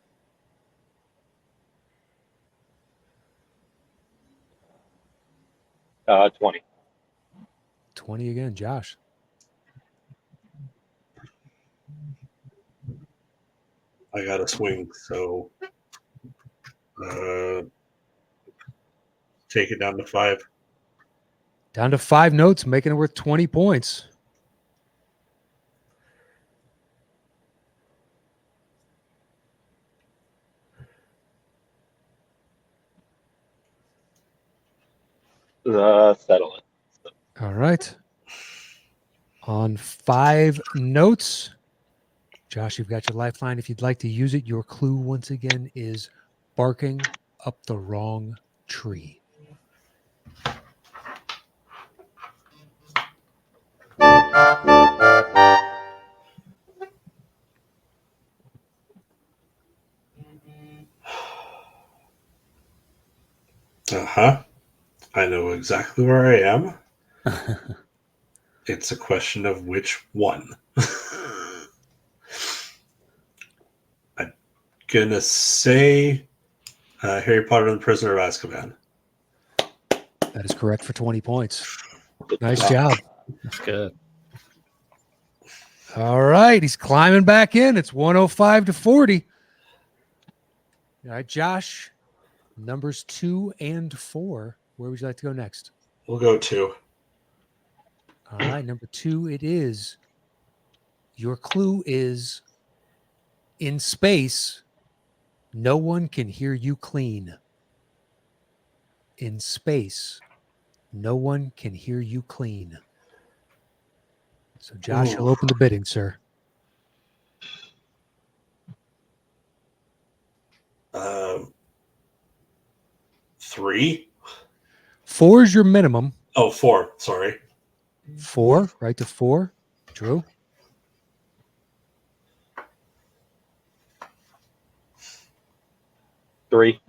Uh, 20. 20 again, Josh. I got a swing, so take it down to 5. Down to 5 notes, making it worth 20 points. Settle it. All right. On 5 notes. Josh, you've got your lifeline. If you'd like to use it, your clue once again is barking up the wrong tree. I know exactly where I am. It's a question of which one. I'm gonna say Harry Potter and the Prisoner of Azkaban. That is correct for 20 points. Nice job. That's good. All right. He's climbing back in. It's 105 to 40. All right, Josh, numbers 2 and 4. Where would you like to go next? We'll go 2. All right, number 2 it is. Your clue is in space, no one can hear you clean. In space, no one can hear you clean. So, Josh, you'll open the bidding, sir. 3? 4 is your minimum. Oh, 4. Sorry. 4, right to 4. Drew? 3.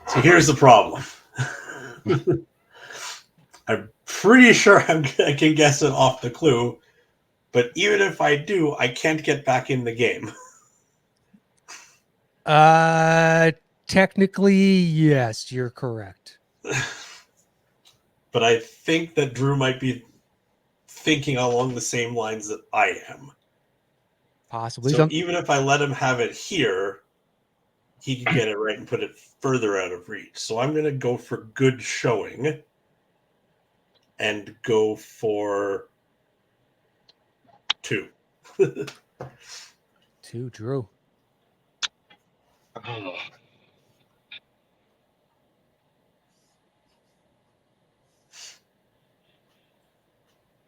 So here's the problem. I'm pretty sure I can guess it off the clue, but even if I do, I can't get back in the game. Technically, yes, you're correct. But I think that Drew might be thinking along the same lines that I am. Possibly. So even if I let him have it here, he could get it right and put it further out of reach. So I'm going to go for good showing and go for 2. 2, Drew. Oh.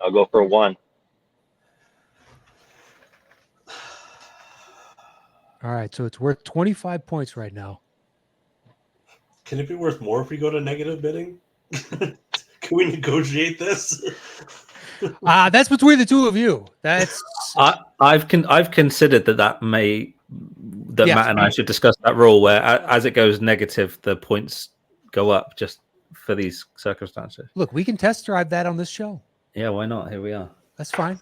I'll go for 1. All right, so it's worth 25 points right now. Can it be worth more if we go to negative bidding? Can we negotiate this? That's between the two of you. That's I've considered that Yes. Matt and I should discuss that rule where as it goes negative, the points go up just for these circumstances. Look, we can test drive that on this show. Yeah, why not? Here we are. That's fine.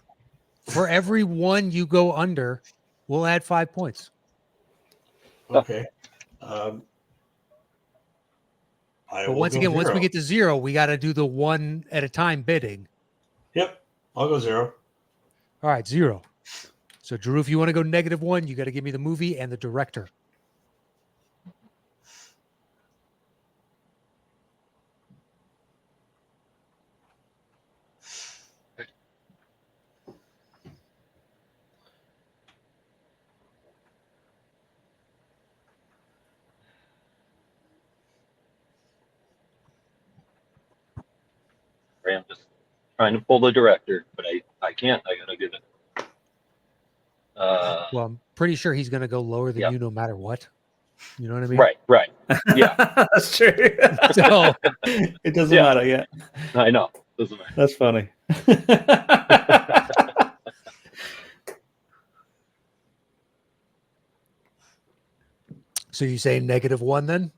For every one you go under, we'll add 5 points. Okay. But once again, once we get to 0, we got to do the 1 at a time bidding. Yep, I'll go 0. All right, 0. So, Drew, if you want to go -1, you got to give me the movie and the director. I'm just trying to pull the director, but I can't. I gotta give it. Well, I'm pretty sure he's going to go lower than you no matter what. You know what I mean? Right. Yeah, That's true. So, It doesn't Yeah. matter yet. I know. Doesn't matter. That's funny. so you say -1 then?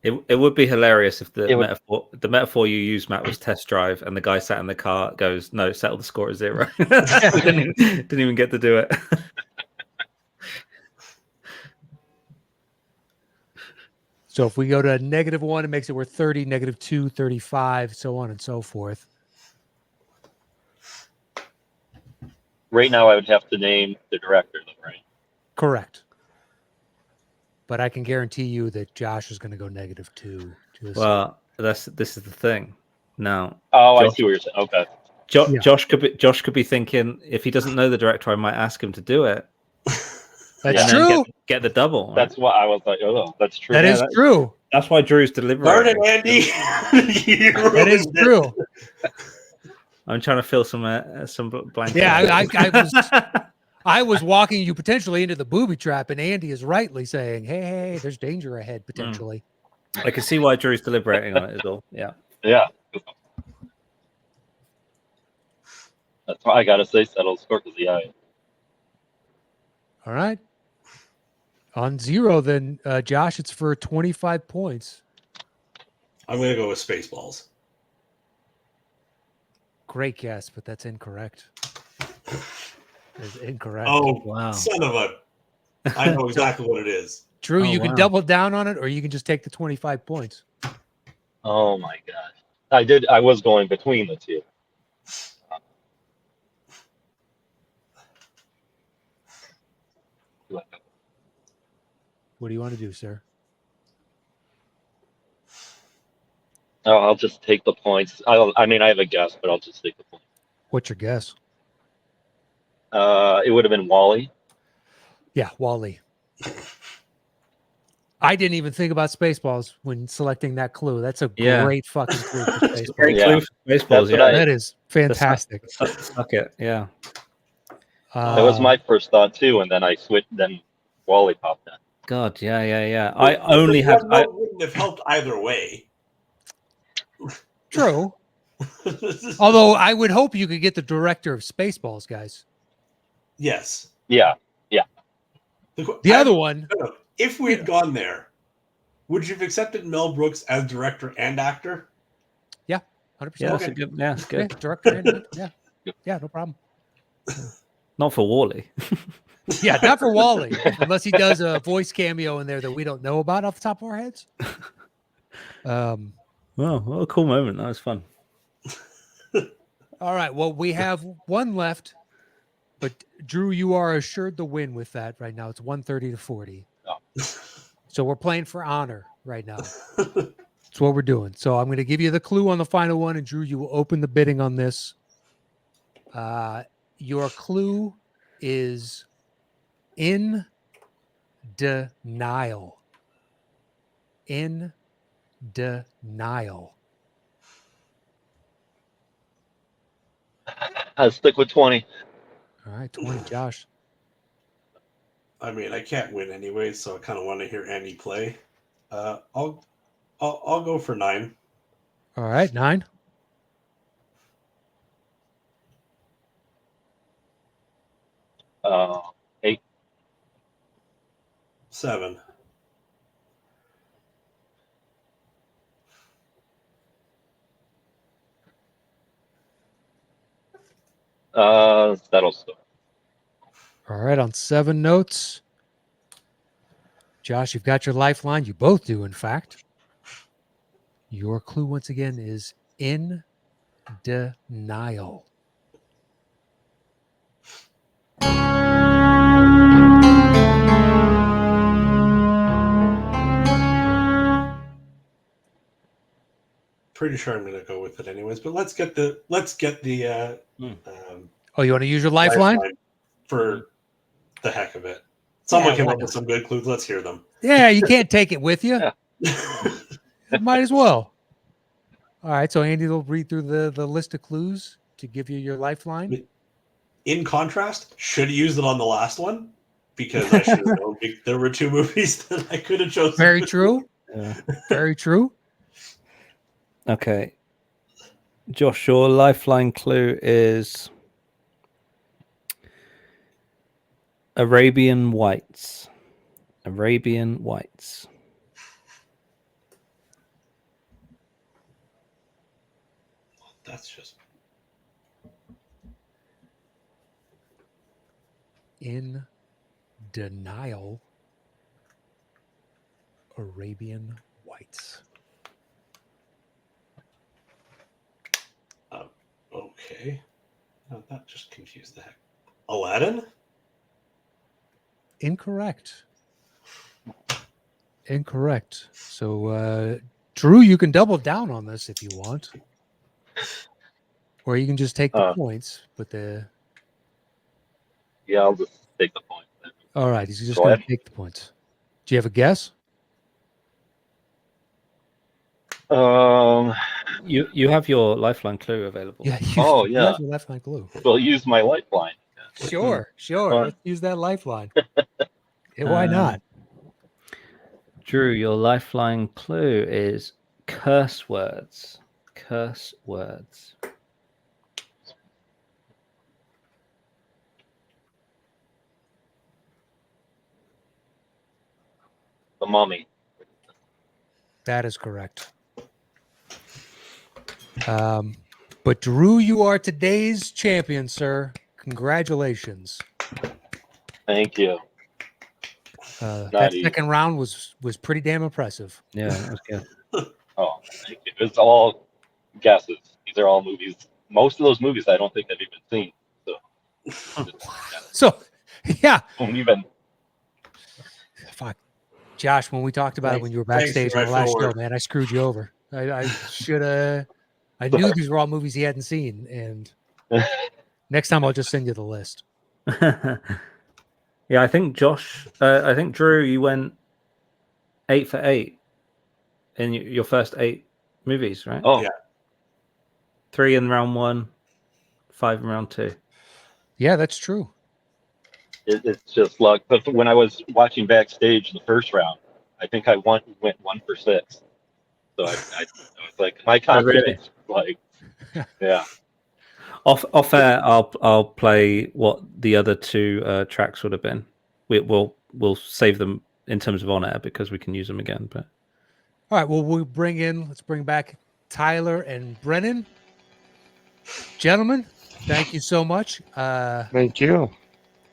It would be hilarious if the metaphor you used, Matt, was test drive, and the guy sat in the car goes, "No, settle the score at 0." didn't even get to do it. So if we go to -1, it makes it worth 30, -2, 35, so on and so forth. Right now, I would have to name the director, though, right? Correct. But I can guarantee you that Josh is going to go -2. Well, this is the thing. Now, Oh, I Josh- see what you're saying. Okay. Yeah. Josh could be thinking, if he doesn't know the director, I might ask him to do it. That's and then true. Get the double. Right? That's why I was like, oh, that's true. That is true. That's why Drew's Darn deliberating. it, Andy! You That is ruined it. true. I'm trying to fill some blank. Yeah, I was walking you potentially into the booby trap, and Andy is rightly saying, "Hey, there's danger ahead potentially." I can see why Drew's deliberating on it as well. Yeah. Yeah. That's why I gotta say settle score because All right. On 0, then, Josh, it's for 25 points. I'm going to go with Spaceballs. Great guess, but that's incorrect. It's incorrect. Oh, Wow. son of a... I know exactly what it is. Drew, Oh, you can wow. double down on it, or you can just take the 25 points. oh my gosh. I was going between the two. What do you want to do, sir? Oh, I'll just take the points. I mean, I have a guess, but I'll just take the points. What's your guess? It would have been Wally. Yeah, Wally. I didn't even think about Spaceballs when selecting that clue. That's a Yeah. great fucking clue for Spaceballs. Great Yeah. clue for Baseballs. That's what Yeah. That is fantastic. Suck it. Yeah. That was my first thought too, and then I switched. Then Wally popped in. God. Yeah. I only The had. one note wouldn't have helped either way. True. Although I would hope you could get the director of Spaceballs, guys. Yes. Yeah. The other one, No. If we had gone there, would you have accepted Mel Brooks as director and actor? 100%. Yeah, that's Okay. a good. Yeah, it's Yeah, good. director and yeah, no problem. Not for Wally. Yeah, not for Wally, unless he does a voice cameo in there that we don't know about off the top of our heads. Wow, what a cool moment. That was fun. All right. Well, we have one left, but Drew, you are assured the win with that right now. It's 130 to 40. Oh. So we're playing for honor right now. That's what we're doing. So I'm going to give you the clue on the final one, and Drew, you will open the bidding on this. Your clue is in denial. In denial. I'll stick with 20. All right, 20, Josh. I mean, I can't win anyway, so I kind of want to hear Andy play. I'll go for 9. All right, 9. Uh, 8. 7. That'll stick. All right, on 7 notes. Josh, you've got your lifeline. You both do, in fact. Your clue, once again, is in denial. Pretty sure I'm going to go with it anyways, but let's get the Oh, you want to use your lifeline? for the heck of it. Someone Yeah, came why up with some good clues. Let's hear them. Yeah, you can't take it with you. Yeah. Might as well. All right, so Andy will read through the list of clues to give you your lifeline. In contrast, should have used it on the last one because I should have known there were 2 movies that I could have chosen. Very true. Yeah. Very true. Okay. Josh, your lifeline clue is Arabian Whites. Arabian Whites. That's just In denial. Arabian Whites. okay. No, that just confused the heck. Aladdin? Incorrect. Incorrect. So, Drew, you can double down on this if you want. or you can just take the points. But Yeah, I'll just take the point. all right, he's just Go going to ahead. take the points. Do you have a guess? You have your lifeline clue available. Yeah. Oh, You yeah. have your lifeline clue. We'll use my lifeline. Sure. Fun. Let's use that lifeline. Yeah, why not? Drew, your lifeline clue is curse words. Curse words. The Mummy. That is correct. But Drew, you are today's champion, sir. Congratulations. Thank you. That Not easy. second round was pretty damn impressive. Yeah, that was good. Oh, thank you. It's all guesses. These are all movies. Most of those movies I don't think I've even seen. So, So, yeah. don't even. Fuck. Josh, when we talked about it when you were Thanks backstage for on the my last show, forward. man, I screwed you over. I should have. I knew these were all movies he hadn't seen, and next time I'll just send you the list. Yeah, I think Drew, you went 8 for 8 in your first 8 movies, right? Oh, Yeah. 3 in round 1, 5 in round 2. Yeah, that's true. it's just luck. But when I was watching backstage the first round, I think I went 1 for 6. So I was like, my confidence, like, yeah. Off air, I'll play what the other 2 tracks would have been. We'll save them in terms of on air because we can use them again. But All right. Well, let's bring back Tyler and Brennen. Gentlemen, thank you so much. Thank you.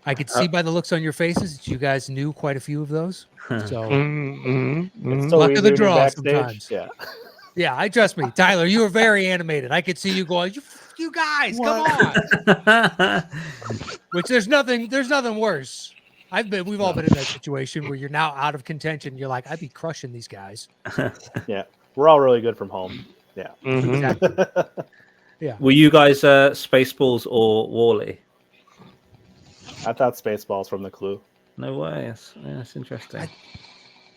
I could see by the looks on your faces that you guys knew quite a few of those. So It's so luck easy of the to be draw backstage. sometimes. Yeah. Yeah, I trust me, Tyler. You were very animated. I could see you going, "You guys, come on!" Which there's nothing worse. We've all been in that situation where you're now out of contention. You're like, I'd be crushing these guys. Yeah. We're all really good from home. Yeah. Exactly. Yeah. were you guys Spaceballs or Wall-E? I thought Spaceballs from the Clue. No way. That's interesting.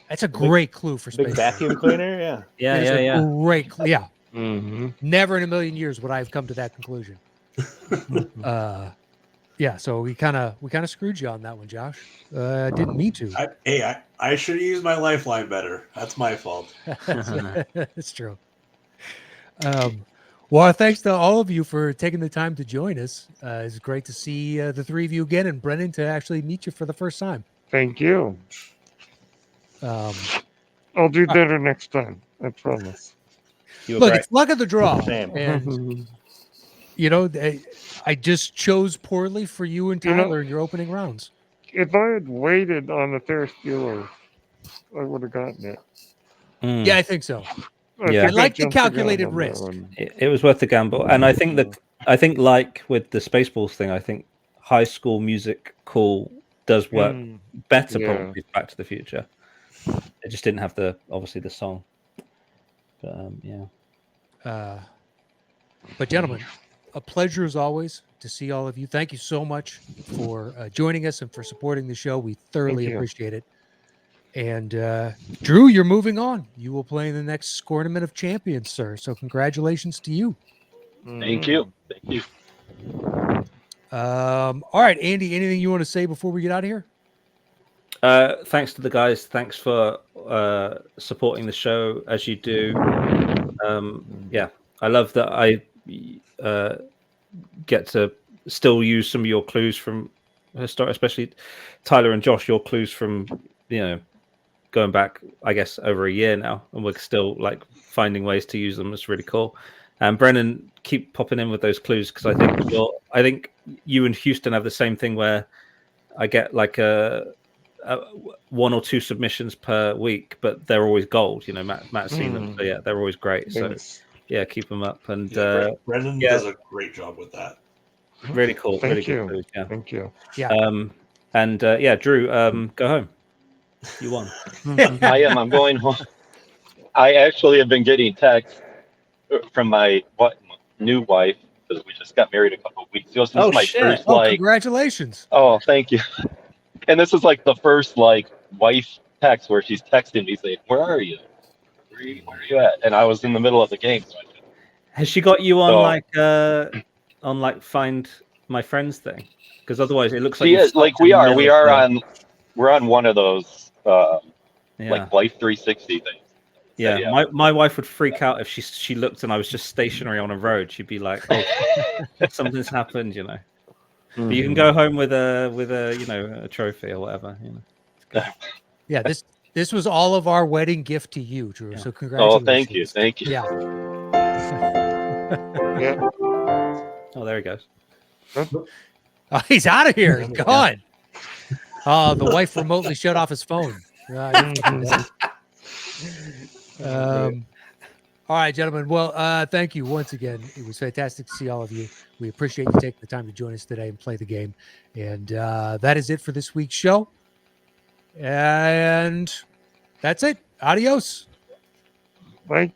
That's a great clue for Big space. vacuum cleaner. Yeah. Yeah. Great clue. Yeah. Mm-hmm. Never in a million years would I have come to that conclusion. Yeah, so we kind of screwed you on that one, Josh. Didn't mean to. I should have used my lifeline better. That's my fault. That's true. Well, thanks to all of you for taking the time to join us. It's great to see the 3 of you again, and Brennen to actually meet you for the first time. Thank you. I'll do better next time. I promise. Look, it's luck of the draw, Same. and you know, I just chose poorly for you and Tyler in your opening rounds. If I had waited on the Ferris Bueller, I would have gotten it. Yeah, I think so. Yeah. I like the jumped the gun calculated on that risk. one. It was worth the gamble, and I think like with the Spaceballs thing, I think High School Musical does work better probably with Back to the Future. It just didn't have obviously the song. But yeah. But gentlemen, a pleasure as always to see all of you. Thank you so much for joining us and for supporting the show. We thoroughly Thank you. appreciate it. And Drew, you're moving on. You will play in the next Score-nament of Champions, sir. So congratulations to you. Thank you. Thank you. All right, Andy, anything you want to say before we get out of here? Thanks to the guys. Thanks for supporting the show as you do. Yeah, I love that I get to still use some of your clues from historic, especially Tyler and Josh. Your clues from going back, I guess, over a year now, and we're still like finding ways to use them. It's really cool. And Brennen, keep popping in with those clues because I think you and Houston have the same thing where I get like a 1 or 2 submissions per week, but they're always gold. Matt's seen them, so yeah, they're always great. So yeah, keep them up. And Brendan does a great job with that. Really cool. Thank really you. good clues, yeah. Thank you. Yeah. Drew, go home. You won. I am. I'm going home. I actually have been getting texts from my new wife because we just got married a couple of weeks ago. So this Oh, is my shit. first Oh, like. congratulations. Oh, thank you. And this is like the first like wife text where she's texting me saying, "Where are you? Where are you at?" And I was in the middle of the game. So Has she got you on So- like Find My Friends thing? Because otherwise, it looks like she you've is like stopped in the middle of we're on one of those yeah. like Life 360 things. Yeah, yeah. my wife would freak out if she looked and I was just stationary on a road. She'd be like, "Oh, something's happened," you know. But you can go home with a you know, a trophy or whatever. You know. Yeah, this was all of our wedding gift to you, Drew. So Oh, congratulations. thank you. Yeah. Yeah. Oh, there he goes. Oh, he's out of here. He's gone. Oh, the wife remotely shut off his phone. All right, gentlemen. Well, thank you once again. It was fantastic to see all of you. We appreciate you taking the time to join us today and play the game. And that is it for this week's show. And that's it. Adios. Thank